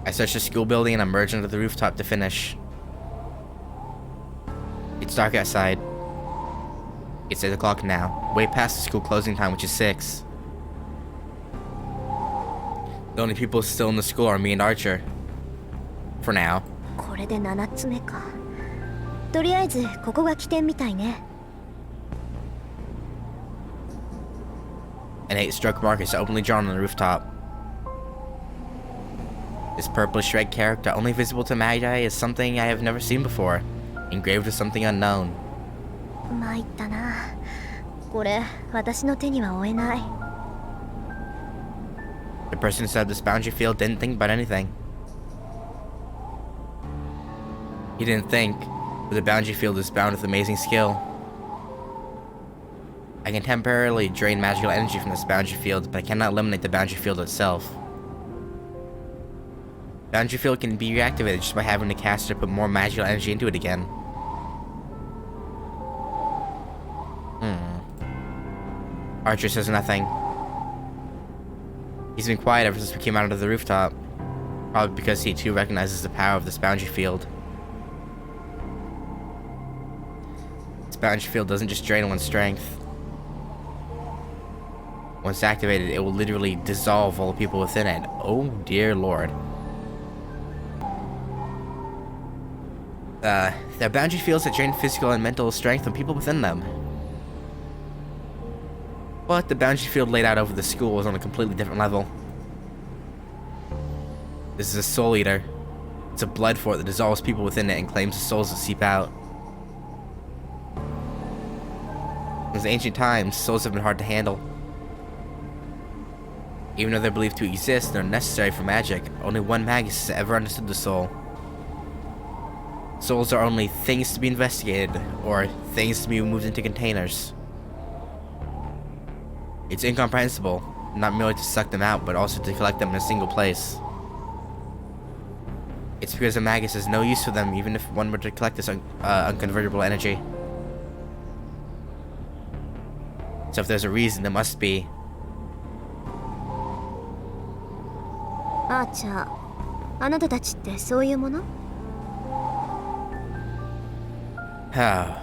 I search the school building and emerge onto the rooftop to finish. It's dark outside. It's 8 o'clock now, way past the school closing time, which is 6. The only people still in the school are me and Archer. For now. これで7つ目か。とりあえずここが起点みたいね。An 8-stroke mark is openly drawn on the rooftop. This purplish red character, only visible to Magi, is something I have never seen before, engraved with something unknown. 参ったな。これ私の手には負えない。The person inside this boundary field didn't think about anything. He didn't think, but the boundary field is bound with amazing skill. I can temporarily drain magical energy from this boundary field, but I cannot eliminate the boundary field itself. Boundary field can be reactivated just by having the caster put more magical energy into it again. Archer says nothing. He's been quiet ever since we came out of the rooftop. Probably because he too recognizes the power of this boundary field. This boundary field doesn't just drain one's strength. Once activated, it will literally dissolve all the people within it. Oh dear lord. There are boundary fields that drain physical and mental strength from people within them. But the boundary field laid out over the school is on a completely different level. This is a soul eater. It's a blood fort that dissolves people within it and claims the souls that seep out. Since ancient times, souls have been hard to handle. Even though they're believed to exist and are necessary for magic, only one magus has ever understood the soul. Souls are only things to be investigated, or things to be moved into containers. It's incomprehensible, not merely to suck them out, but also to collect them in a single place. It's because a magus has no use for them, even if one were to collect this unconvertible energy. So if there's a reason, there must be. あーちゃん、あなたたちってそういうもの？ I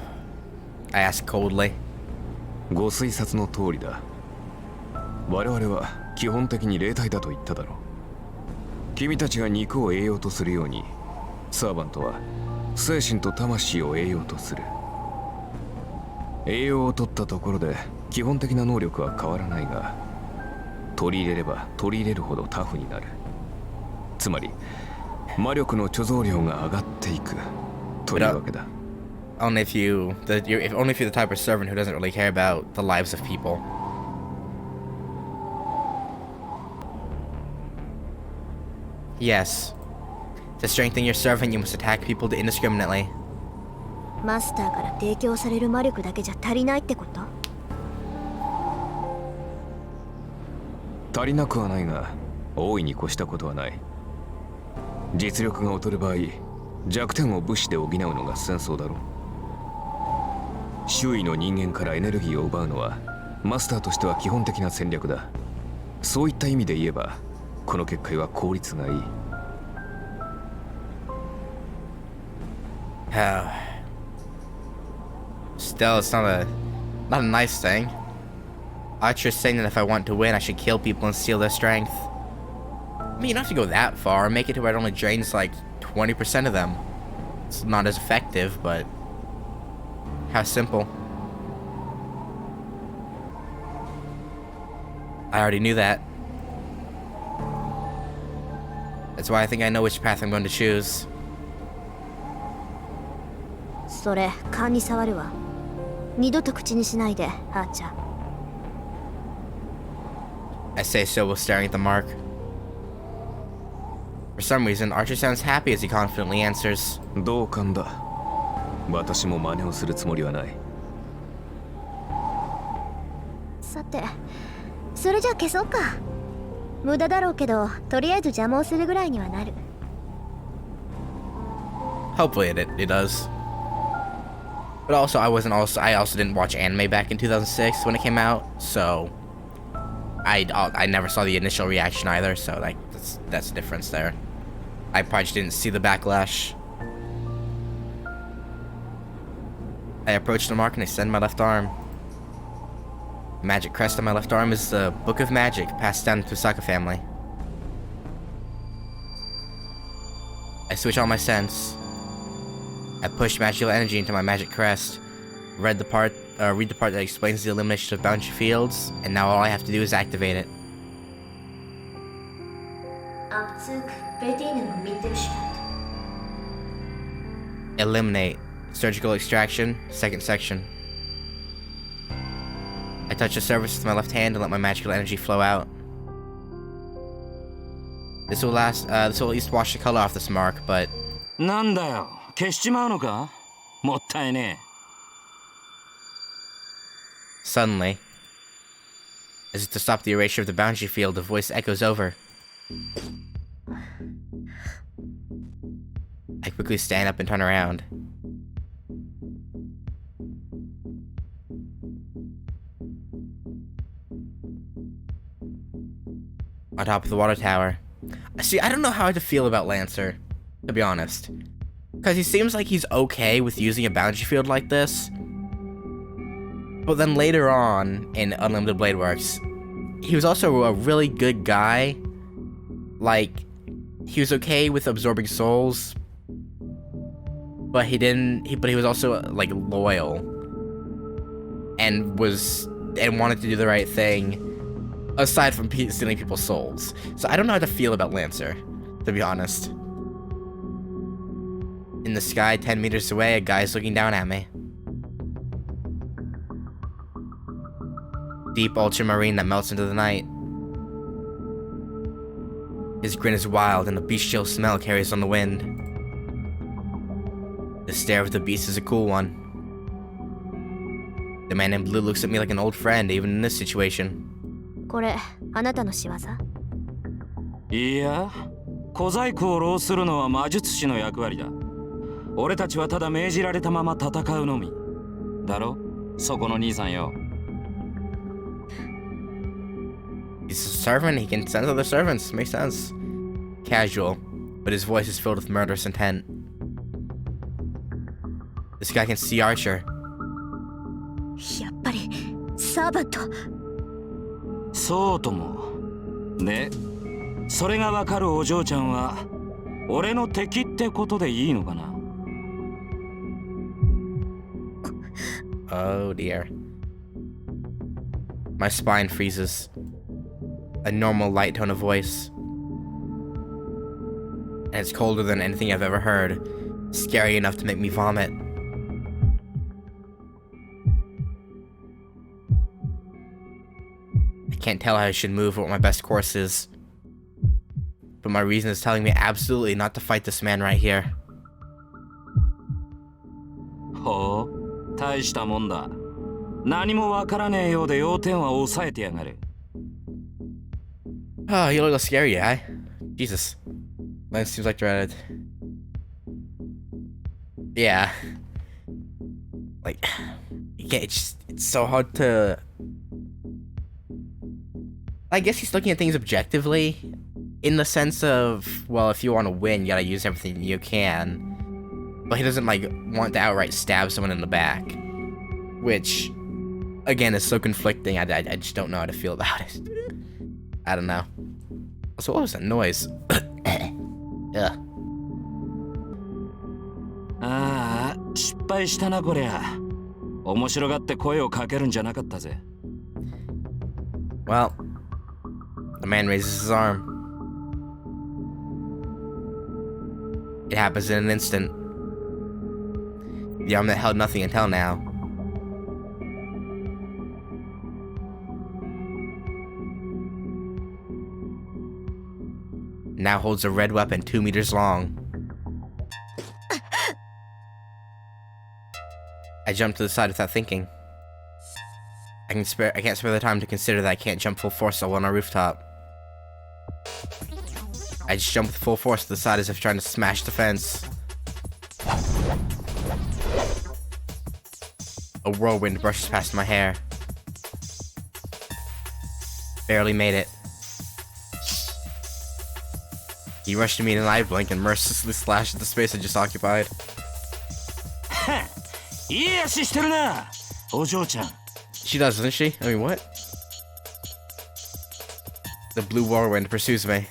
ask coldly. ご推察の通りだ。我々は基本的に霊体だと言っただろう。君たちが肉を栄養とするように、サーバントは精神と魂を栄養とする。栄養を取ったところで基本的な能力は変わらないが、取り入れれば取り入れるほどタフになる。つまり魔力の貯蔵量が上がっていくというわけだ。Only if you're the type of servant who doesn't really care about the lives of people. Yes. To strengthen your servant, you must attack people indiscriminately. マスターから提供される魔力だけじゃ足りないってこと？足りなくはないが、大いに越したことはない。実力が劣る場合、弱点を武士で補うのが戦争だろう。周囲の人間からエネルギーを奪うのはマスターとしては基本的な戦略だ。そういった意味で言えばこの結界は効率がいい。Still, it's not a nice thing. Archer's saying that if I want to win, I should kill people and steal their strength. I mean, you don't have to go that far. Make it to where it only drains like 20% of them. It's not as effective, but how simple. I already knew that. That's why I think I know which path I'm going to choose. それ勘に触るわ。二度と口にしないで、あーちゃん。I say so while staring at the mark. For some reason, Archer sounds happy as he confidently answers. 同感だ。私も真似をするつもりはない。さて、それじゃ消そうか。無駄だろうけど、とりあえず邪魔をするぐらいにはなる。Hopefully it does. But also, I also didn't watch anime back in 2006 when it came out, so I never saw the initial reaction either. So like that's the difference there. I probably just didn't see the backlash. I approach the mark and extend my left arm. The magic crest on my left arm is the Book of Magic passed down to the Saka family. I switch on my sense. I push magical energy into my magic crest. Read the part that explains the elimination of boundary fields, and now all I have to do is activate it. Eliminate. Surgical extraction, second section. I touch the surface with my left hand and let my magical energy flow out. This will at least wash the color off this mark, but... なんだよ、消しちまうのか？もったいねえ。 Suddenly, as if to stop the erasure of the boundary field, a voice echoes over. I quickly stand up and turn around. On top of the water tower. See, I don't know how to feel about Lancer, to be honest. Because he seems like he's okay with using a boundary field like this. But then later on, in Unlimited Blade Works, he was also a really good guy. Like, he was okay with absorbing souls. But he was also, like, loyal. And wanted to do the right thing. Aside from stealing people's souls. So I don't know how to feel about Lancer, to be honest. In the sky, 10 meters away, a guy's looking down at me. Deep ultramarine that melts into the night. His grin is wild and a bestial smell carries on the wind. The stare of the beast is a cool one. The man in blue looks at me like an old friend, even in this situation. これあなたの仕業？いや、小細工を浪するのは魔術師の役割だ。俺たちはただ命じられたまま戦うのみ。だろ？そこの兄さんよ。He's a servant, he can sense other servants, makes sense. Casual, but his voice is filled with murderous intent. This guy can see Archer. やっぱりサーバント。そうとも。で、それがわかるお嬢ちゃんは俺の敵ってことでいいのかな？ Oh dear. My spine freezes. A normal light tone of voice. And it's colder than anything I've ever heard. Scary enough to make me vomit. I can't tell how I should move or what my best course is. But my reason is telling me absolutely not to fight this man right here. ほう、大したもんだ。何もわからねえようで要点は抑えてやがる。Oh, you look a little scary, yeah? Jesus. Lance seems like dreaded. Yeah. Like, it's so hard to... I guess he's looking at things objectively. In the sense of, well, if you want to win, you gotta use everything you can. But he doesn't, like, want to outright stab someone in the back. Which, again, is so conflicting, I just don't know how to feel about it. I don't know. So what was that noise? Ugh. ああ、失敗したなこりゃ。面白がって声をかけるんじゃなかったぜ。Well, the man raises his arm. It happens in an instant. The arm that held nothing until now. Now holds a red weapon 2 meters long. I jump to the side without thinking. I can't spare the time to consider that I can't jump full force while on a rooftop. I just jump with full force to the side as if trying to smash the fence. A whirlwind brushes past my hair. Barely made it. He rushed to me in an eye blink and mercilessly slashed at the space I just occupied. いい足してるな、お嬢ちゃん。 She does, doesn't she? I mean, what? The blue whirlwind pursues me.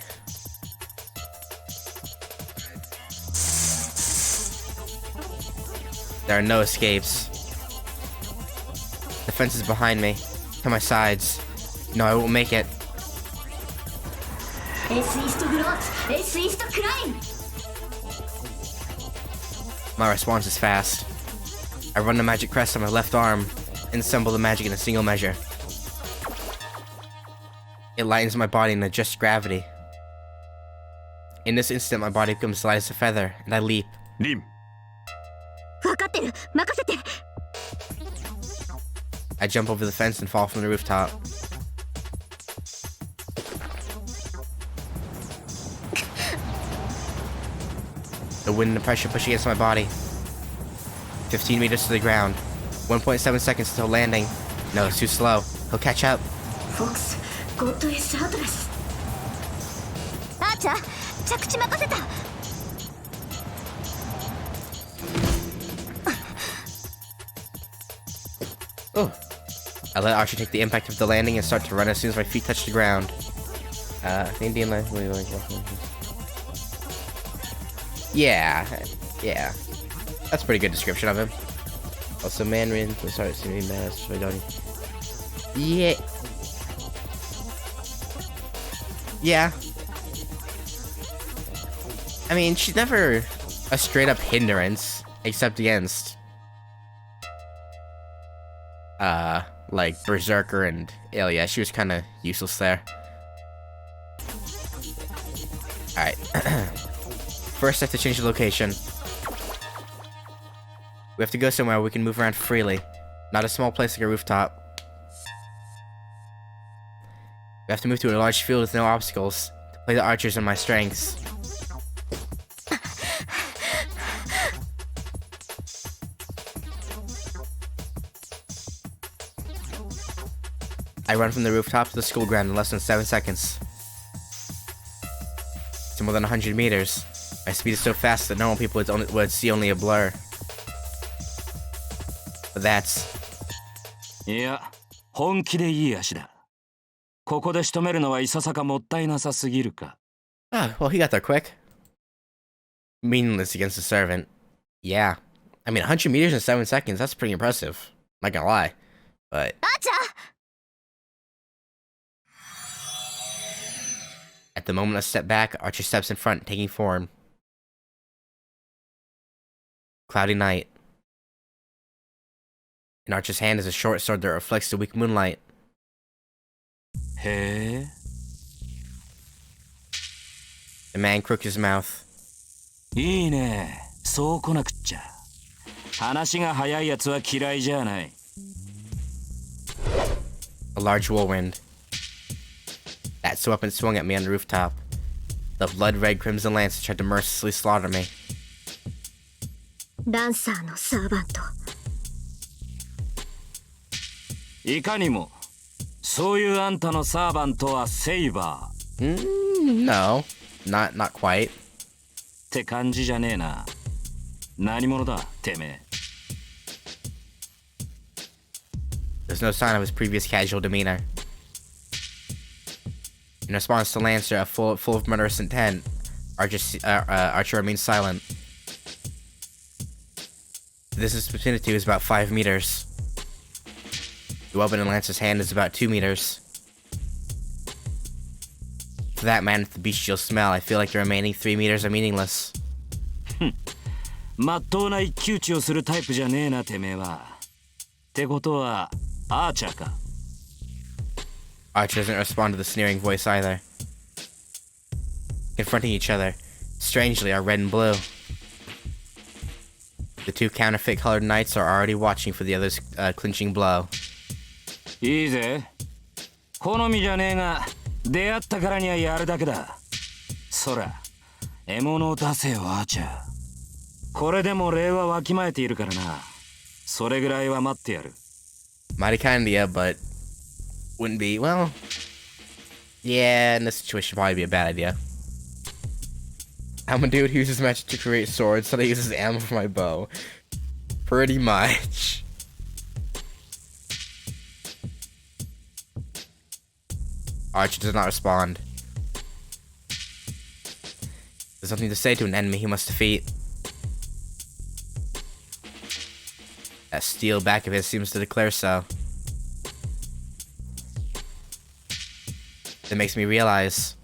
There are no escapes. The fence is behind me, to my sides. No, I won't make it. My response is fast. I run the magic crest on my left arm and assemble the magic in a single measure. It lightens my body and adjusts gravity. In this instant, my body becomes light as a feather, and I leap. リン I jump over the fence and fall from the rooftop. The wind and the pressure push against my body. 15 meters to the ground. 1.7 seconds until landing. No, it's too slow. He'll catch up. Fox, go to his address. Archer, 着地任せた。Oh. I let Archer take the impact of the landing and start to run as soon as my feet touch the ground. Indian life. Yeah. That's a pretty good description of him. Also, Mandarin, sorry, it's gonna be mass. Yeah. Yeah. I mean, she's never a straight up hindrance, except against, like Berserker and Ilya. She was kind of useless there. Alright. First, I have to change the location. We have to go somewhere where we can move around freely. Not a small place like a rooftop. We have to move to a large field with no obstacles to play the archers on my strengths. I run from the rooftop to the school ground in less than 7 seconds. It's more than 100 meters. My speed is so fast that normal people would see only a blur. But that's... いや、本気でいい足だ。ここで仕留めるのはいささかもったいなさすぎるか。 Ah, well, he got there quick. Meaningless against a servant. Yeah. I mean, 100 meters in 7 seconds, that's pretty impressive. Not gonna lie. But... Archer! At the moment I step back, Archer steps in front, taking form. Cloudy night. In Archer's hand is a short sword that reflects the weak moonlight. へえ。 The man crooked his mouth. いいね。そう来なくっちゃ。話が早いやつは嫌いじゃない。 A large whirlwind. That's the weapon swung at me on the rooftop. The blood-red crimson lance tried to mercilessly slaughter me. ランサーのサーバント。いかにも。そういうあんたのサーバントはセイバー。No. Not quite. って感じじゃねえな。何者だ、てめえ。 There's no sign of his previous casual demeanor. In response to Lancer, full of murderous intent, Archer remains silent. The distance between the two is about 5 meters. The weapon in Lancer's hand is about 2 meters. For that man with the bestial smell, I feel like the remaining 3 meters are meaningless. まっとうな一騎打ちをするタイプじゃねえな、てめえは。ってことは、アーチャーか。 Archer doesn't respond to the sneering voice either. Confronting each other, strangely, are red and blue. The two counterfeit colored knights are already watching for the other's clinching blow. いいぜ。好みじゃねえが、出会ったからにはやるだけだ。そら、獲物を出せよ、アーチャー。これでも礼はわきまえているからな。それぐらいは待ってやる。 Mighty kind of you, but wouldn't be, well... Yeah, in this situation, probably be a bad idea. I'm a dude who uses magic to create swords, so I uses ammo for my bow. Pretty much. Archer does not respond. There's nothing to say to an enemy he must defeat. That steel back of his seems to declare so. That makes me realize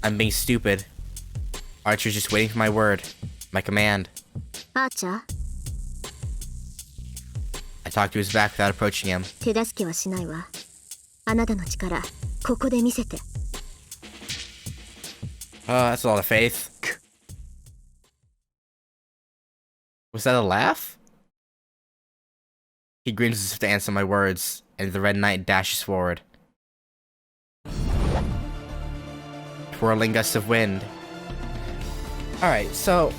I'm being stupid. Archer's just waiting for my word, my command. アーチャー I talk to his back without approaching him. 手助けはしないわ。あなたの力ここで見せて。 Oh, that's a lot of faith. Was that a laugh? He grins as if to answer my words, and the Red Knight dashes forward. Twirling gusts of wind. Alright, so...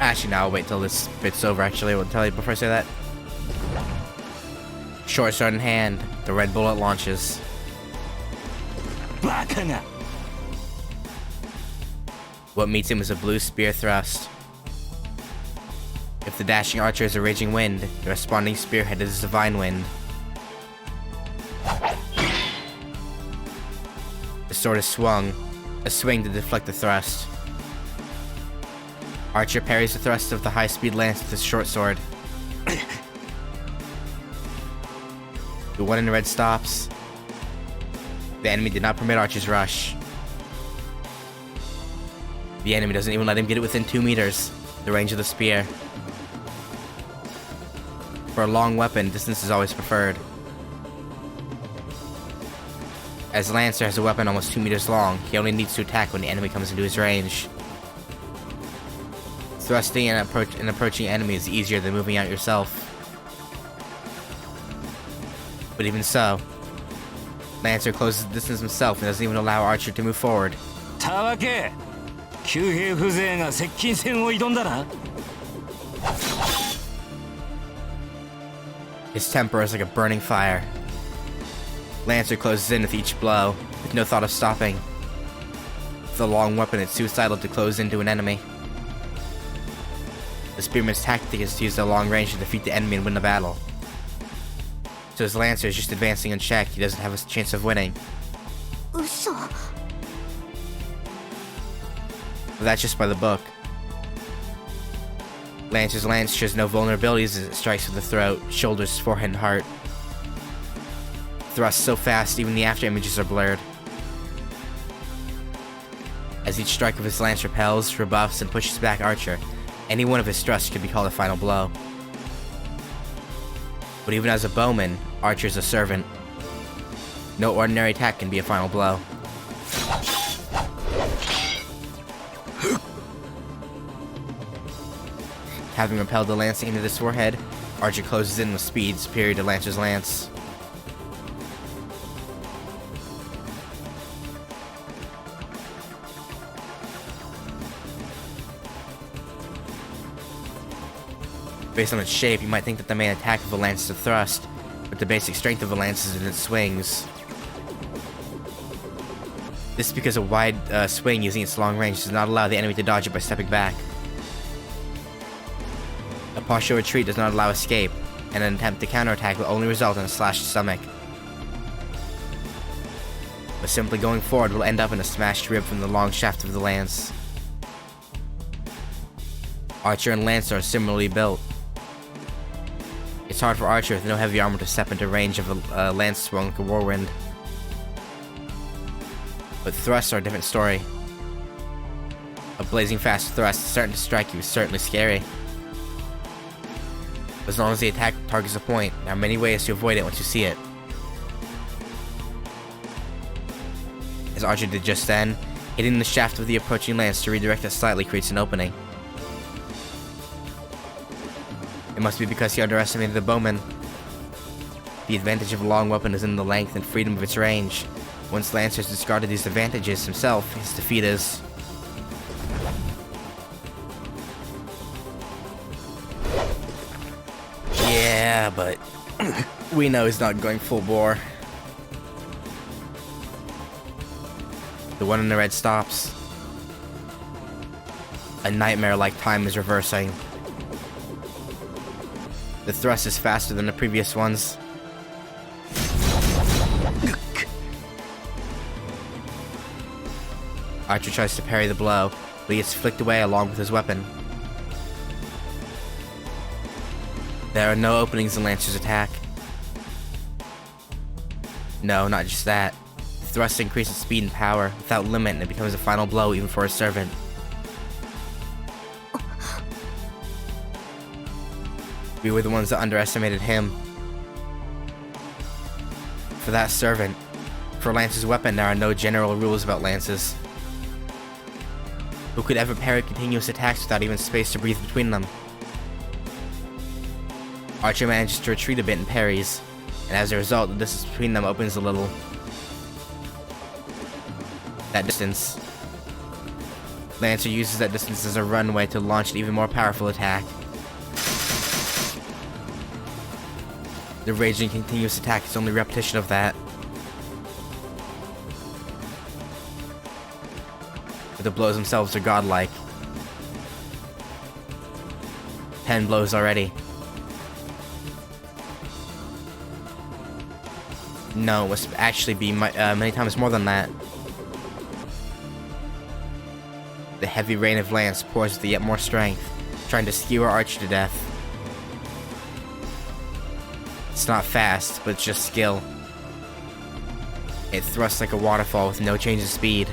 Actually, no, I'll wait till this bit's over, actually. I will tell you before I say that. Short sword in hand, the red bullet launches. What meets him is a blue spear thrust. If the dashing archer is a raging wind, the responding spearhead is a divine wind. The sword is swung, a swing to deflect the thrust. Archer parries the thrust of the high-speed lance with his short sword. The one in red stops. The enemy did not permit Archer's rush. The enemy doesn't even let him get it within 2 meters, the range of the spear. For a long weapon, distance is always preferred. As Lancer has a weapon almost 2 meters long, he only needs to attack when the enemy comes into his range. Thrusting and approaching enemies is easier than moving out yourself. But even so, Lancer closes the distance himself and doesn't even allow Archer to move forward. His temper is like a burning fire. Lancer closes in with each blow, with no thought of stopping. With a long weapon, it's suicidal to close into an enemy. The spearman's tactic is to use the long range to defeat the enemy and win the battle. So his Lancer is just advancing unchecked, he doesn't have a chance of winning. 嘘。 But that's just by the book. Lancer's lance shows no vulnerabilities as it strikes with the throat, shoulders, forehead, and heart. Thrusts so fast, even the after images are blurred. As each strike of his lance repels, rebuffs, and pushes back Archer, any one of his thrusts could be called a final blow. But even as a bowman, Archer is a servant. No ordinary attack can be a final blow. Having repelled the lance into his forehead, Archer closes in with speed superior to Lancer's lance. Based on its shape, you might think that the main attack of the lance is a thrust, but the basic strength of the lance is in its swings. This is because a wide swing using its long range does not allow the enemy to dodge it by stepping back. A partial retreat does not allow escape, and an attempt to counterattack will only result in a slashed stomach. But simply going forward will end up in a smashed rib from the long shaft of the lance. Archer and Lancer are similarly built. It's hard for Archer with no heavy armor to step into range of a lance swung like a whirlwind. But thrusts are a different story. A blazing fast thrust starting to strike you is certainly scary. As long as the attack targets a point, there are many ways to avoid it once you see it. As Archer did just then, hitting the shaft of the approaching lance to redirect it slightly creates an opening. It must be because he underestimated the bowman. The advantage of a long weapon is in the length and freedom of its range. Once Lancer has discarded these advantages himself, his defeat is... Yeah, but we know he's not going full bore. The one in the red stops. A nightmare-like time is reversing. The thrust is faster than the previous ones. Archer tries to parry the blow, but he gets flicked away along with his weapon. There are no openings in Lancer's attack. No, not just that. The thrust increases speed and power without limit, and it becomes a final blow even for a servant. We were the ones that underestimated him. For that servant. For Lance's weapon, there are no general rules about lances. Who could ever parry continuous attacks without even space to breathe between them? Archer manages to retreat a bit and parries, and as a result, the distance between them opens a little. That distance. Lancer uses that distance as a runway to launch an even more powerful attack. The raging continuous attack is only repetition of that. But the blows themselves are godlike. 10 blows already. No, it must actually be many times more than that. The heavy rain of Lance pours with yet more strength, trying to skewer Archer to death. It's not fast, but it's just skill. It thrusts like a waterfall with no change in speed.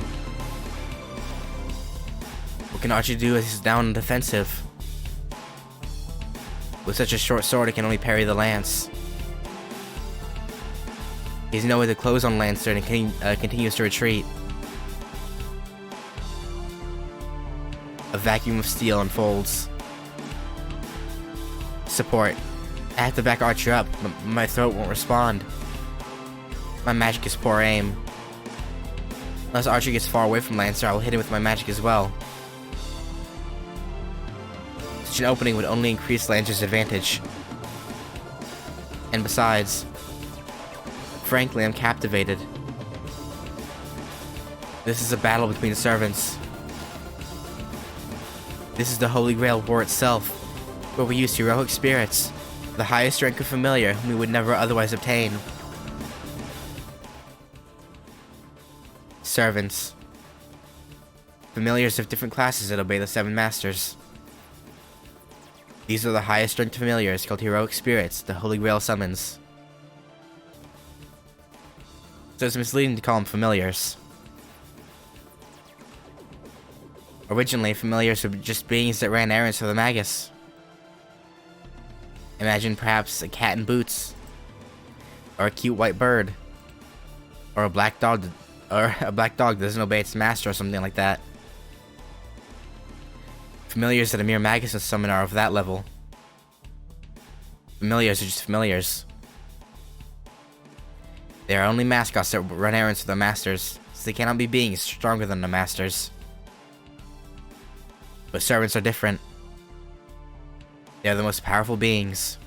What can Archer do as he's down on defensive? With such a short sword, it can only parry the lance. He has no way to close on Lancer and continues to retreat. A vacuum of steel unfolds. Support. I have to back Archer up, but my throat won't respond. My magic is poor aim. Unless Archer gets far away from Lancer, I will hit him with my magic as well. Such an opening would only increase Lancer's advantage. And besides, frankly, I'm captivated. This is a battle between servants. This is the Holy Grail War itself, where we use heroic spirits, the highest rank of familiar whom we would never otherwise obtain. Servants. Familiars of different classes that obey the 7 masters. These are the highest ranked familiars called heroic spirits the Holy Grail summons. So it's misleading to call them familiars. Originally, familiars were just beings that ran errands for the Magus. Imagine perhaps a cat in boots, or a cute white bird, or a black dog that doesn't obey its master or something like that. Familiars that a mere Magus would summon are of that level. Familiars are just familiars. They are only mascots that run errands for their masters, so they cannot be beings stronger than the masters. But servants are different. They are the most powerful beings.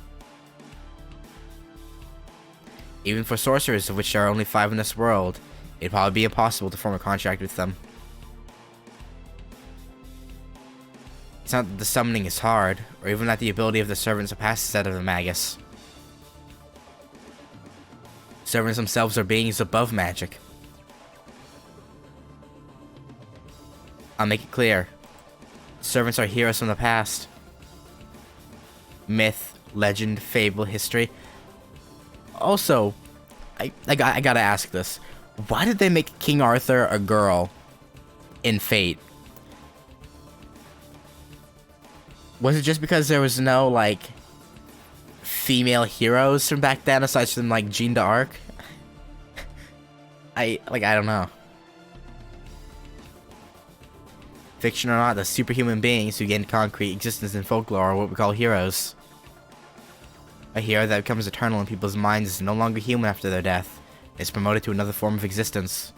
Even for sorcerers, of which there are only 5 in this world, it'd probably be impossible to form a contract with them. It's not that the summoning is hard, or even that the ability of the servants surpasses that of the Magus. Servants themselves are beings above magic. I'll make it clear. Servants are heroes from the past. Myth, legend, fable, history. Also, I gotta ask this. Why did they make King Arthur a girl in Fate? Was it just because there was no, like, female heroes from back then aside from, like, Jeanne d'Arc? I don't know. Fiction or not, the superhuman beings who gain concrete existence in folklore are what we call heroes. A hero that becomes eternal in people's minds is no longer human after their death. It's promoted to another form of existence.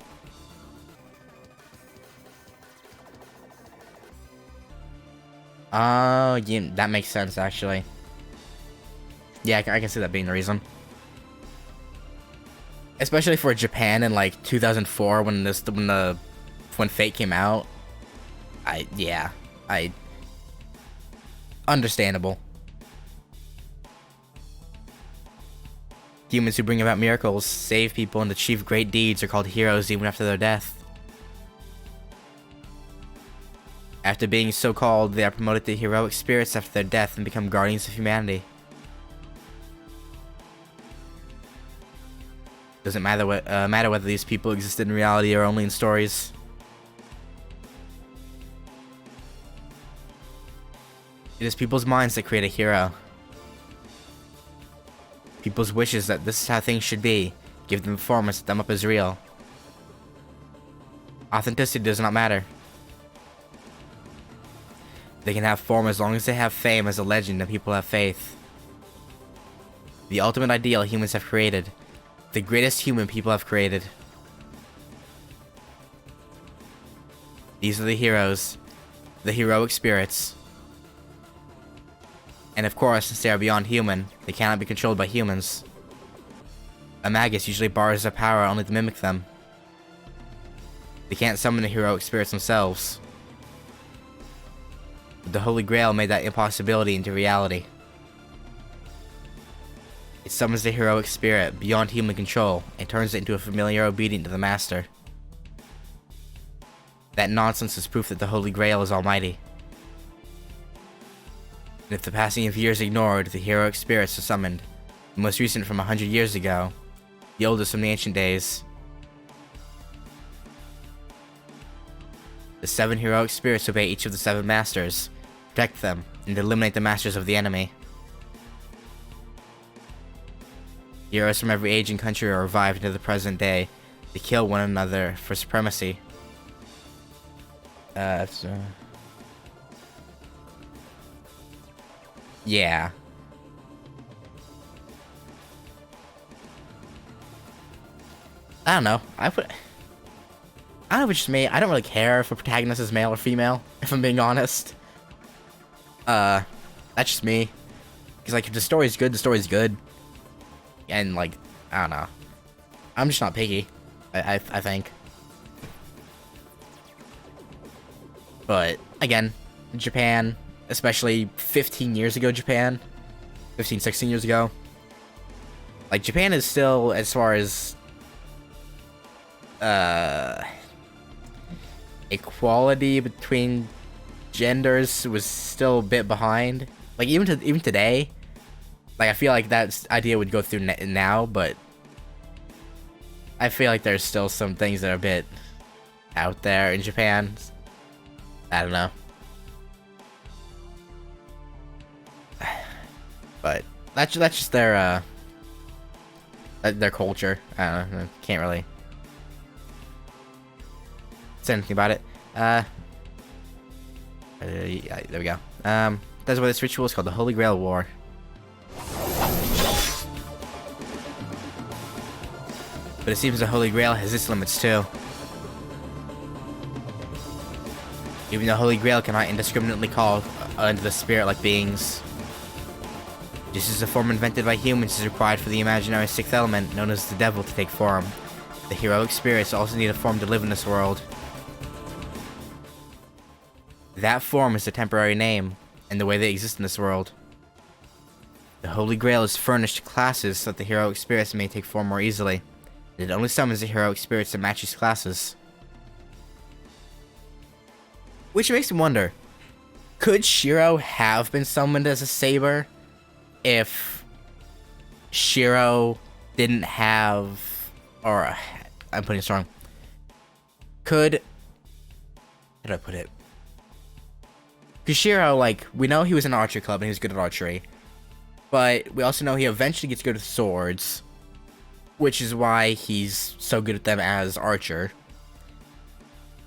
Oh, yeah, that makes sense, actually. Yeah, I can see that being the reason. Especially for Japan in, like, 2004 when Fate came out. Yeah. Understandable. Humans who bring about miracles, save people, and achieve great deeds are called heroes even after their death. After being so called, they are promoted to heroic spirits after their death and become guardians of humanity. Doesn't matter whether these people existed in reality or only in stories. It is people's minds that create a hero. People's wishes that this is how things should be, give them form and set them up as real. Authenticity does not matter. They can have form as long as they have fame as a legend and people have faith. The ultimate ideal humans have created. The greatest human people have created. These are the heroes. The heroic spirits. And of course, since they are beyond human, they cannot be controlled by humans. A magus usually borrows their power only to mimic them. They can't summon the heroic spirits themselves. But the Holy Grail made that impossibility into reality. It summons the heroic spirit beyond human control and turns it into a familiar obedient to the Master. That nonsense is proof that the Holy Grail is almighty. And if the passing of years ignored, the heroic spirits are summoned. The most recent from 100 years ago, the oldest from the ancient days. The 7 heroic spirits obey each of the 7 masters, protect them, and eliminate the masters of the enemy. Heroes from every age and country are revived into the present day to kill one another for supremacy. Yeah. I don't know. I don't know if it's just me. I don't really care if a protagonist is male or female, if I'm being honest. That's just me. Because, like, if the story's good, the story's good. And, like, I don't know. I'm just not picky, I think. But, again, Japan, especially 15 years ago Japan, 15, 16 years ago, like, Japan is still, as far as, equality between genders was still a bit behind. Like, even today, like, I feel like that idea would go through now, but I feel like there's still some things that are a bit out there in Japan. I don't know. But that's just their culture. I don't know. I can't really say anything about it. Yeah, there we go. That's why this ritual is called the Holy Grail War. But it seems the Holy Grail has its limits too. Even the Holy Grail cannot indiscriminately call unto the spirit-like beings. Just as a form invented by humans is required for the imaginary 6th element, known as the devil, to take form, the heroic spirits also need a form to live in this world. That form is the temporary name, and the way they exist in this world. The Holy Grail is furnished to classes so that the heroic spirits may take form more easily. It only summons the heroic spirits that match these classes. Which makes me wonder, could Shiro have been summoned as a saber if Shiro didn't have, or I'm putting this wrong. How did I put it? Because Shiro, like, we know he was in an archery club and he was good at archery. But we also know he eventually gets good with swords, which is why he's so good at them as Archer.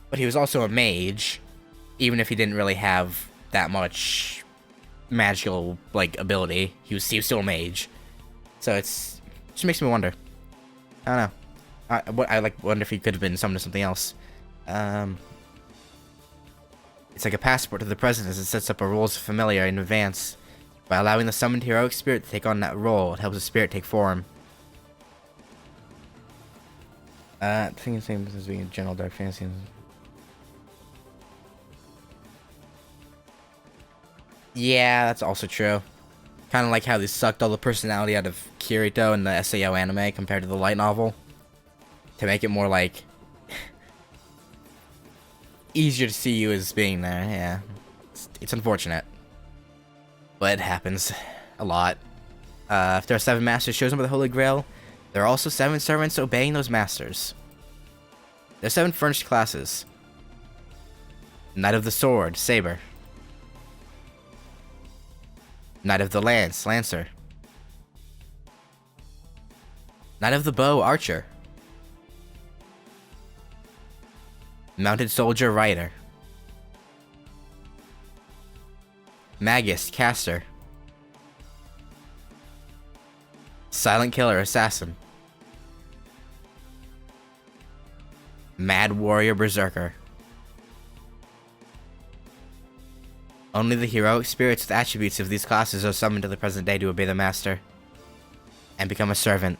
But he was also a mage, even if he didn't really have that much magical, like, ability. He was still a mage. So it just makes me wonder. I don't know. I wonder if he could have been summoned to something else. It's like a passport to the present as it sets up a role as familiar in advance. By allowing the summoned heroic spirit to take on that role, it helps the spirit take form. I think the same as being a general dark fantasy. Yeah, that's also true. Kind of like how they sucked all the personality out of Kirito in the SAO anime compared to the light novel. To make it more like... easier to see you as being there, yeah. It's unfortunate. But it happens a lot. If there are 7 masters chosen by the Holy Grail, there are also 7 servants obeying those masters. There are 7 furnished classes. Knight of the Sword, Saber. Knight of the Lance, Lancer. Knight of the Bow, Archer. Mounted Soldier, Rider. Magus, Caster. Silent Killer, Assassin. Mad Warrior, Berserker. Only the heroic spirits with attributes of these classes are summoned to the present day to obey the master and become a servant.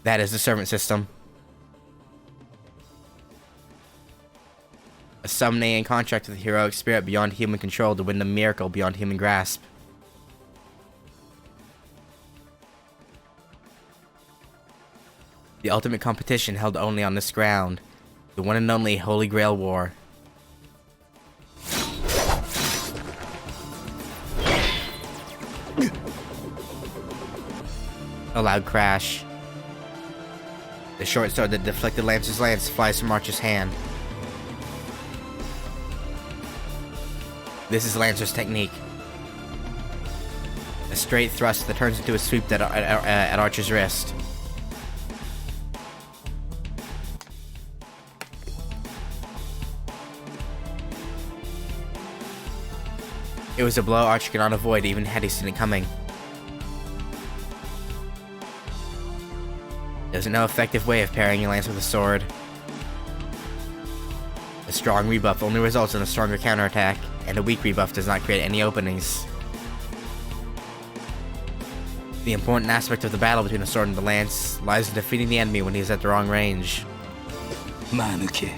That is the servant system. A summoning and contract with a heroic spirit beyond human control to win the miracle beyond human grasp. The ultimate competition held only on this ground. The one and only Holy Grail War. A loud crash. The short sword that deflected Lancer's lance flies from Archer's hand. This is Lancer's technique. A straight thrust that turns into a sweep at Archer's wrist. It was a blow Archer could not avoid even had he seen it coming. There's no effective way of parrying a lance with a sword. A strong rebuff only results in a stronger counterattack, and a weak rebuff does not create any openings. The important aspect of the battle between the sword and the lance lies in defeating the enemy when he is at the wrong range. Manuke.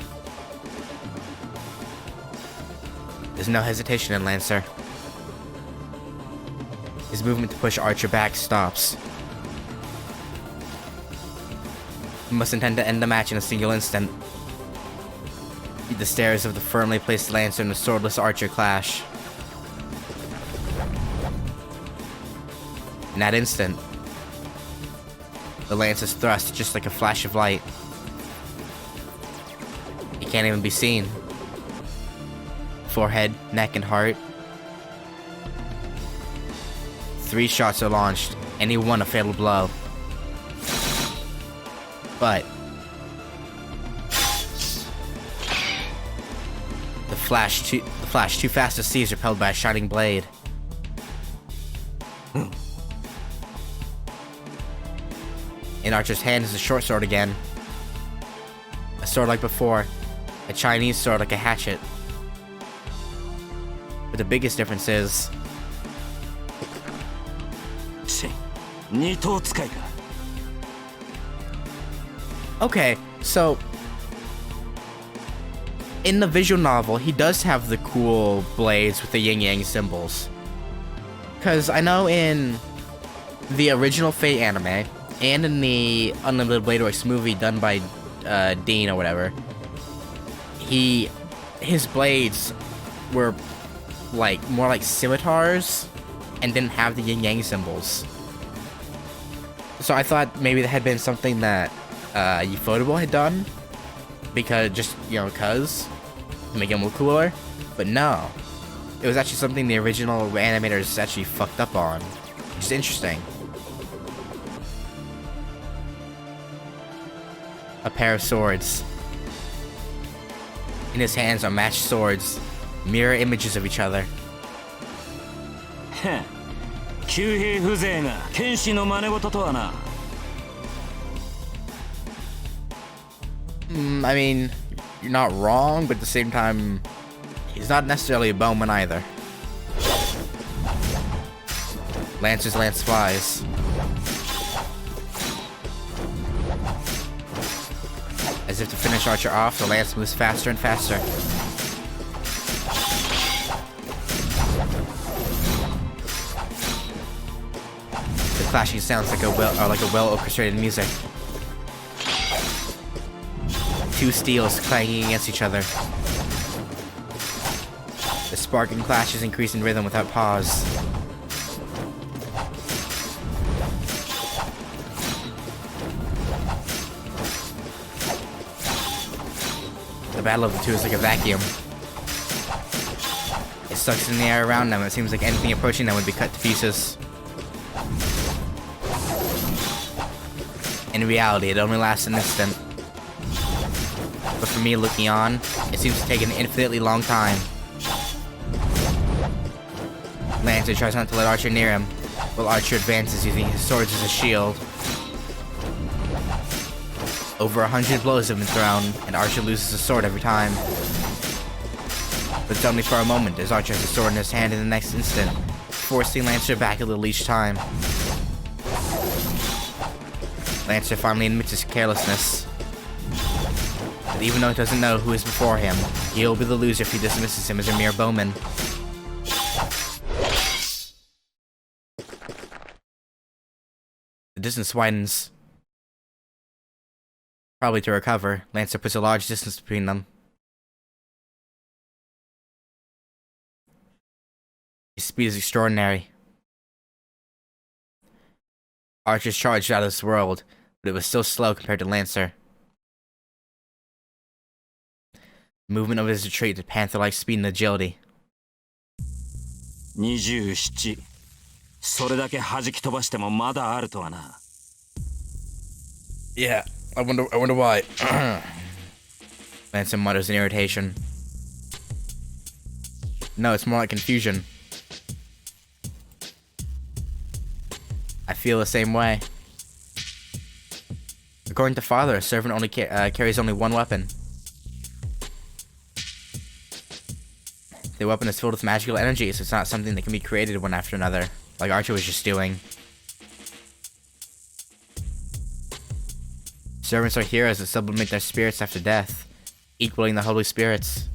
There's no hesitation in Lancer. His movement to push Archer back stops. He must intend to end the match in a single instant. The stares of the firmly placed Lancer and the swordless Archer clash. In that instant, the lance is thrust just like a flash of light. He can't even be seen. Forehead, neck, and heart. 3 shots are launched, any one a fatal blow. But the flash too fast to see is repelled by a shining blade. In Archer's hand is a short sword again. A sword like before, a Chinese sword like a hatchet. But the biggest difference is... Okay, so... in the visual novel, he does have the cool blades with the yin-yang symbols. Because I know in the original Fate anime, and in the Unlimited Blade Works movie done by Dean or whatever, his blades were like more like scimitars and didn't have the yin-yang symbols. So I thought maybe that had been something that Ufotable had done, because just, cause to make him look cooler. But no, it was actually something the original animators actually fucked up on. Which is interesting. A pair of swords. In his hands are matched swords, mirror images of each other. I mean, you're not wrong, but at the same time, he's not necessarily a bowman either. Lancer's lance flies. As if to finish Archer off, the lance moves faster and faster. clashing sounds like a well-orchestrated music. Two steels clanging against each other. The sparking clashes increase in rhythm without pause. The battle of the two is like a vacuum. It sucks in the air around them. It seems like anything approaching them would be cut to pieces. In reality, it only lasts an instant. But for me, looking on, it seems to take an infinitely long time. Lancer tries not to let Archer near him, while Archer advances using his swords as a shield. Over 100 blows have been thrown, and Archer loses a sword every time. But it's only for a moment, as Archer has a sword in his hand in the next instant, forcing Lancer back a little each time. Lancer finally admits his carelessness. But even though he doesn't know who is before him, he'll be the loser if he dismisses him as a mere bowman. The distance widens. Probably to recover, Lancer puts a large distance between them. His speed is extraordinary. Archer's charged out of this world, but it was still slow compared to Lancer. The movement of his retreat to panther-like speed and agility. 27。それだけ弾き飛ばしてもまだあるとはな。Yeah, I wonder why. Lancer mutters in irritation. No, it's more like confusion. I feel the same way. According to Father, a servant only carries only one weapon. The weapon is filled with magical energy, so it's not something that can be created one after another, like Archer was just doing. Servants are heroes that sublimate their spirits after death, equaling the Holy Spirits.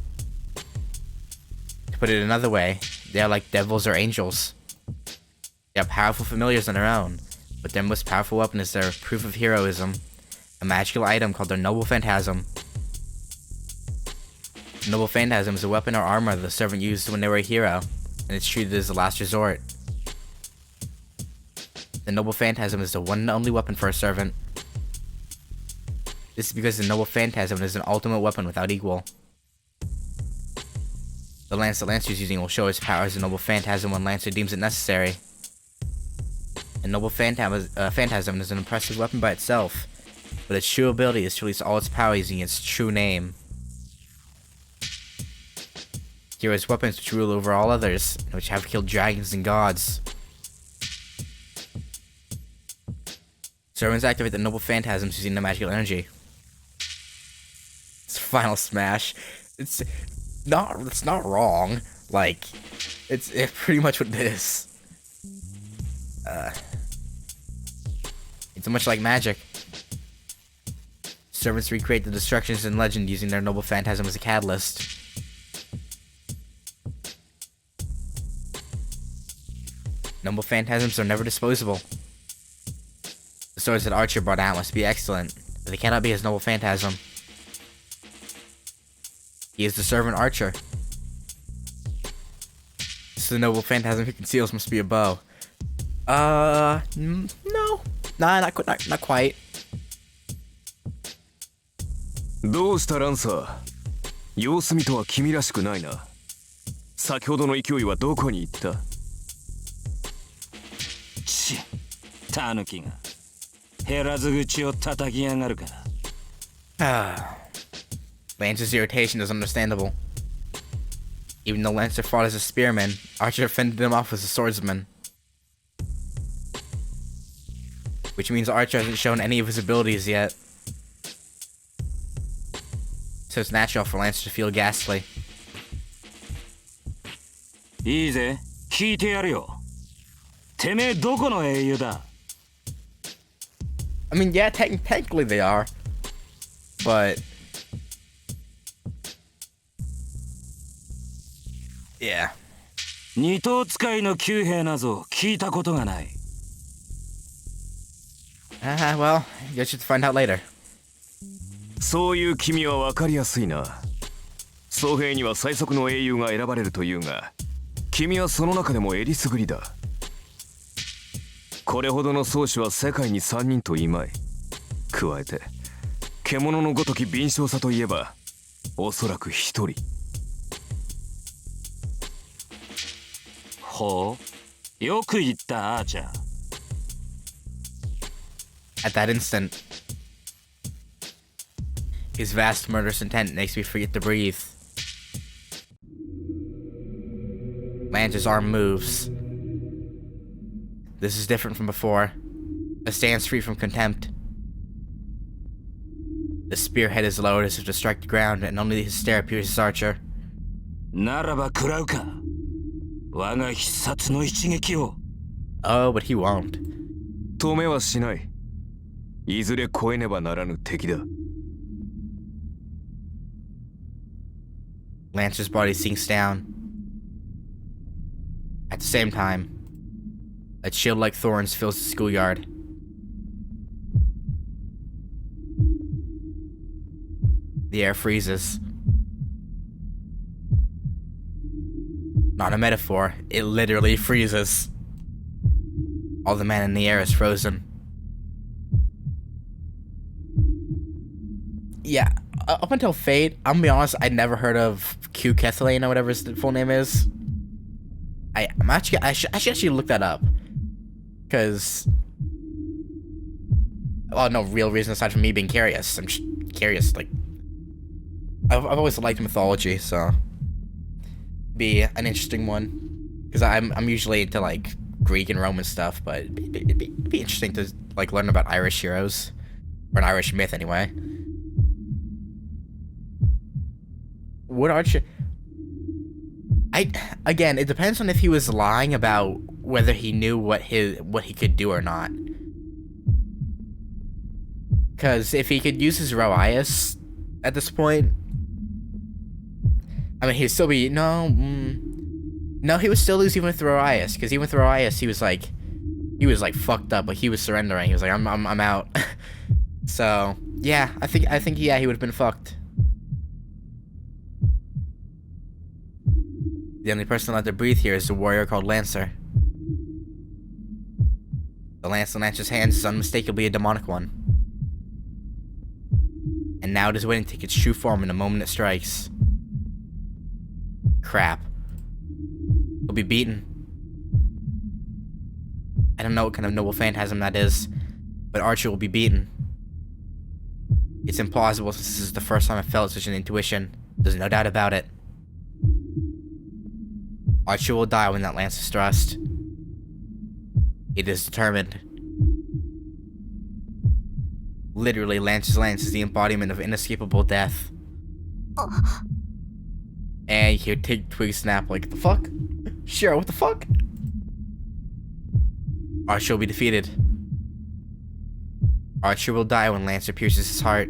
To put it another way, they are like devils or angels. They are powerful familiars on their own, but their most powerful weapon is their proof of heroism, a magical item called their Noble Phantasm. The Noble Phantasm is a weapon or armor the servant used when they were a hero, and it's treated as a last resort. The Noble Phantasm is the one and only weapon for a servant. This is because the Noble Phantasm is an ultimate weapon without equal. The lance that Lancer is using will show his power as a Noble Phantasm when Lancer deems it necessary. A Noble Phantasm is an impressive weapon by itself, but its true ability is to release all its power using its true name. Heroes' weapons which rule over all others, and which have killed dragons and gods. Servants activate the Noble Phantasms using the magical energy. It's Final Smash. It's not wrong. Like, it's pretty much what it is. It's much like magic. Servants recreate the destructions in legend using their Noble Phantasm as a catalyst. Noble Phantasms are never disposable. The swords that Archer brought out must be excellent, but they cannot be his Noble Phantasm. He is the servant Archer. So the Noble Phantasm he conceals must be a bow. No. Nah, not quite. どうしたランサー。様子見とは君らしくないな。先ほどの勢いはどこに行った。ち、タヌキが減らず口を叩きやがるから。Lancer's irritation is understandable. Even though Lancer fought as a spearman, Archer fended him off as a swordsman. Which means Archer hasn't shown any of his abilities yet. So it's natural for Lancer to feel ghastly. いいぜ、聞いてやるよ。てめえどこの英雄だ。I mean, yeah, technically they are. But... yeah. 二等使いの旧兵なぞ聞いたことがない。Well, I guess you have to find out later. そういう君は分かりやすいな。僧兵には最速の英雄が選ばれるというが、君はその中でもえりすぐりだ。これほどの宗師は世界に3人といまい。加えて獣のごとき敏捷さといえばおそらく1人。ほう、よく言ったアーチャー。 At that instant, his vast murderous intent makes me forget to breathe. Lance's arm moves. This is different from before. It stands free from contempt. The spearhead is lowered as if to strike the ground, and only his stare pierces Archer. ならば食らうか。我が必殺の一撃を。 Oh, but he won't. 止めはしない。いずれ越えねばならぬ敵だ。Lancer's body sinks down. At the same time, a chill like thorns fills the schoolyard. The air freezes. Not a metaphor, it literally freezes. All the man in the air is frozen. Yeah, up until Fate, I'm gonna be honest, I'd never heard of Q Kethlane or whatever his full name is. I should actually look that up. Because, well, no real reason aside from me being curious. I'm just curious, like, I've always liked mythology, so be an interesting one. Because I'm usually into like Greek and Roman stuff, but it'd be interesting to like learn about Irish heroes, or an Irish myth anyway. Would Archer? Again, it depends on if he was lying about whether he knew what he could do or not. Because if he could use his Roias at this point, I mean, he'd still be no, he would still lose even with Roias. Because even with Roias, he was like fucked up. Like he was surrendering. He was like, I'm out. So yeah, I think yeah, he would have been fucked. The only person allowed to breathe here is a warrior called Lancer. The lance in Lancer's hands is unmistakably a demonic one. And now it is waiting to take its true form in the moment it strikes. Crap. He'll be beaten. I don't know what kind of noble phantasm that is, but Archer will be beaten. It's implausible since this is the first time I've felt such an intuition. There's no doubt about it. Archer will die when that lance is thrust. It is determined. Literally, Lance's lance is the embodiment of inescapable death. And you hear Twig snap like, the fuck? Sure, what the fuck? Archer will be defeated. Archer will die when Lancer pierces his heart.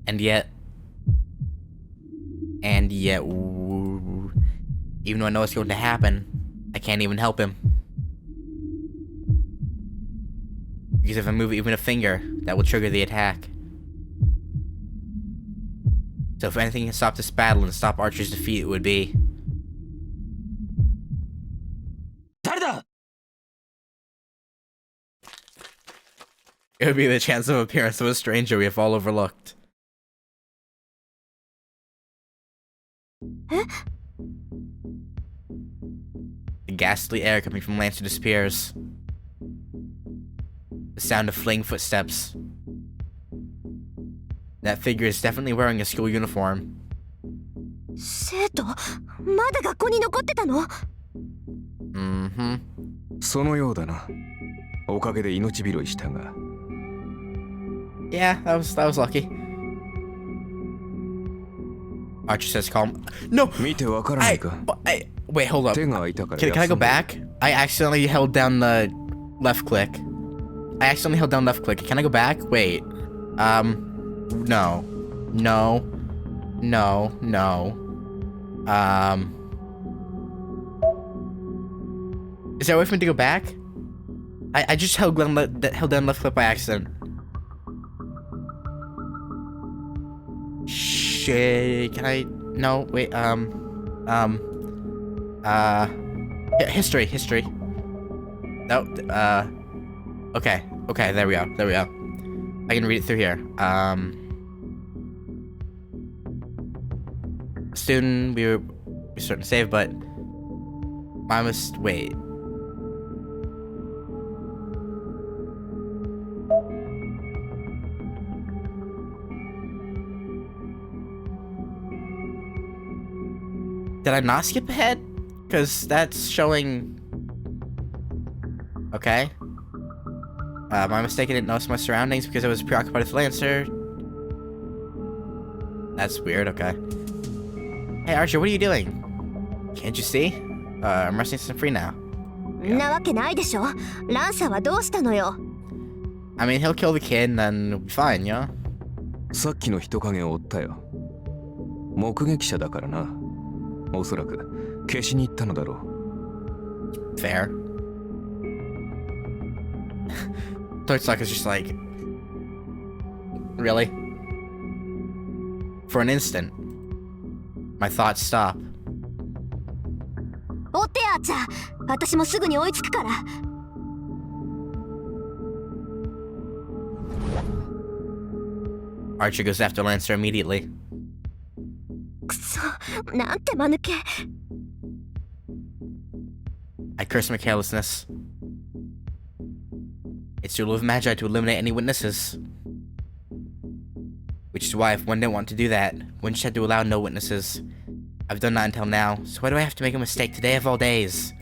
And yet, even though I know what's going to happen, I can't even help him. Because if I move even a finger, that will trigger the attack. So if anything can stop this battle and stop Archer's defeat, it would be... It would be the chance of appearance of a stranger we have all overlooked. The ghastly air coming from Lancer disappears. The sound of fleeing footsteps. That figure is definitely wearing a school uniform. 生徒、まだ学校に残ってたの？ Mm-hmm. そのようだな。おかげで命拾いしたが。Yeah, that was lucky. Archer says calm. No! 見てわからないか。Wait, hold up. 手が空いたから Can I go back? I accidentally held down the left click. I accidentally held down left click. Can I go back? Wait. No. No. No. No. Is there a way for me to go back? I just held down left click by accident. Shit, can I? No, wait, history. No, okay, there we go. I can read it through here. Soon we were starting to save, but I must wait. Did I not skip ahead? Because that's showing... Okay. My mistake, I didn't notice my surroundings because I was preoccupied with Lancer. That's weird, okay. Hey Archer, what are you doing? Can't you see? I'm resting some free now. んなわけないでしょ。ランサーはどうしたのよ。 I mean, he'll kill the kid and then we'll be fine, you know? さっきの人影を追ったよ。目撃者だからな。おそらく消しに行ったのだろう。 Fair. Toystock is just like... Really? For an instant, my thoughts stop. 追ってアーチャー。私もすぐに追いつくから。 Archer goes after Lancer immediately. くそ、なんて間抜け。 I curse my carelessness. It's the rule of Magi to eliminate any witnesses. Which is why if one didn't want to do that, one just had to allow no witnesses. I've done that until now, so why do I have to make a mistake today of all days?